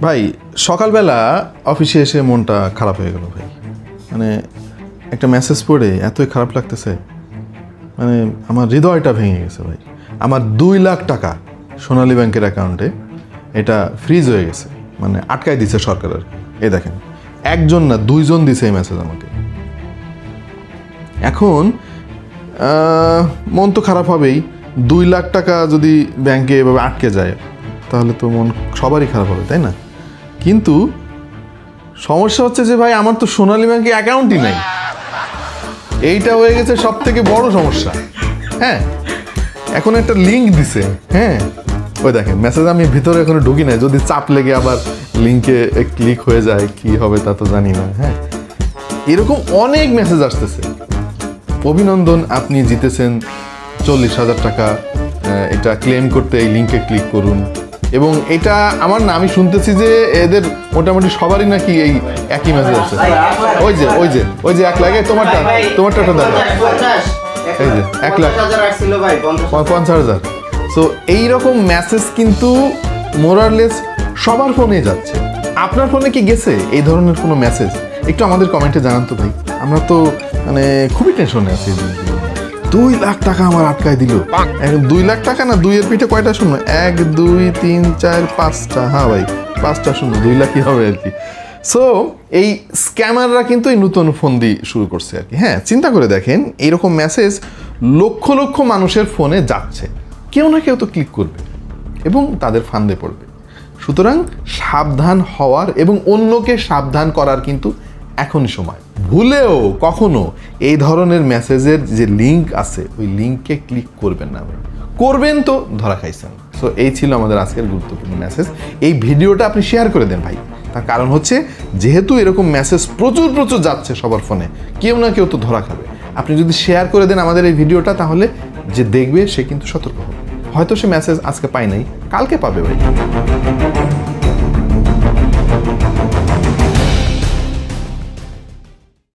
ভাই সকালবেলা অফিসে এসে মনটা খারাপ হয়ে গেল ভাই। মানে একটা মেসেজ পড়ে এতই খারাপ লাগতেছে, মানে আমার হৃদয়টা ভেঙে গেছে ভাই। আমার 2 লাখ টাকা সোনালী ব্যাংকের অ্যাকাউন্টে এটা ফ্রিজ হয়ে গেছে, মানে আটকায় দিছে সরকার আর কি। এই দেখেন, একজন না 2 জন দিছে এই মেসেজ আমাকে। এখন মন তো খারাপ হবেই। 2 লাখ টাকা যদি ব্যাংকে এভাবে আটকে যায় তাহলে তো মন সবারই খারাপ হবে, তাই না? কিন্তু সমস্যা হচ্ছে যে ভাই আমার তো সোনালী ব্যাংকে অ্যাকাউন্টই নাই। এইটা হয়ে গেছে সব থেকে বড় সমস্যা। হ্যাঁ, এখন একটা লিঙ্ক দিছে। হ্যাঁ, ওই দেখেন মেসেজ, আমি ভিতরে এখনো ঢুকি নাই, যদি চাপ লেগে আবার লিঙ্কে ক্লিক হয়ে যায় কি হবে তা তো জানি না। হ্যাঁ, এরকম অনেক মেসেজ আসতেছে। অভিনন্দন, আপনি জিতেছেন 40,000 টাকা, এটা ক্লেম করতে এই লিঙ্কে ক্লিক করুন। এবং এটা আমার না, আমি শুনতেছি যে এদের মোটামুটি সবারই নাকি এই একই মেসেজ আছে। ওই যে 1 লাখ, তোমারটা দেখো, এই যে 1 লাখ 50,000। সো এইরকম মেসেজ কিন্তু মোরারলেস সবার ফোনে যাচ্ছে। আপনার ফোনে কি গেছে এই ধরনের কোনো মেসেজ? একটু আমাদের কমেন্টে জানান তো ভাই। আমরা তো মানে খুবই টেনশনে আছি। 2 লাখ টাকা আমার আটকায় দিল। 2 লাখ টাকা না, 2 এর পিঠে কয়টা শূন্য? 1 2 3 4 5টা। হ্যাঁ ভাই, 5টা শূন্য, 2 লাখই হবে আর কি। সো এই স্ক্যামাররা কিন্তু এই নতুন ফন্দি শুরু করছে আর কি। হ্যাঁ, চিন্তা করে দেখেন, এইরকম মেসেজ লক্ষ লক্ষ মানুষের ফোনে যাচ্ছে। কেউ না কেউ তো ক্লিক করবে এবং তাদের ফান্দে পড়বে। সুতরাং সাবধান হওয়ার এবং অন্যকে সাবধান করার কিন্তু এখনই সময়। ভুলেও কখনো এই ধরনের মেসেজের যে লিঙ্ক আছে ওই লিঙ্কে ক্লিক করবেন না। করবেন তো ধরা খাইছেন। সো এই ছিল আমাদের আজকের গুরুত্বপূর্ণ মেসেজ। এই ভিডিওটা আপনি শেয়ার করে দেন ভাই। তার কারণ হচ্ছে, যেহেতু এরকম মেসেজ প্রচুর যাচ্ছে সবার ফোনে, কেউ না কেউ তো ধরা খাবে। আপনি যদি শেয়ার করে দেন আমাদের এই ভিডিওটা, তাহলে যে দেখবে সে কিন্তু সতর্ক হবে। হয়তো সে মেসেজ আজকে পায় নাই, কালকে পাবে ভাই।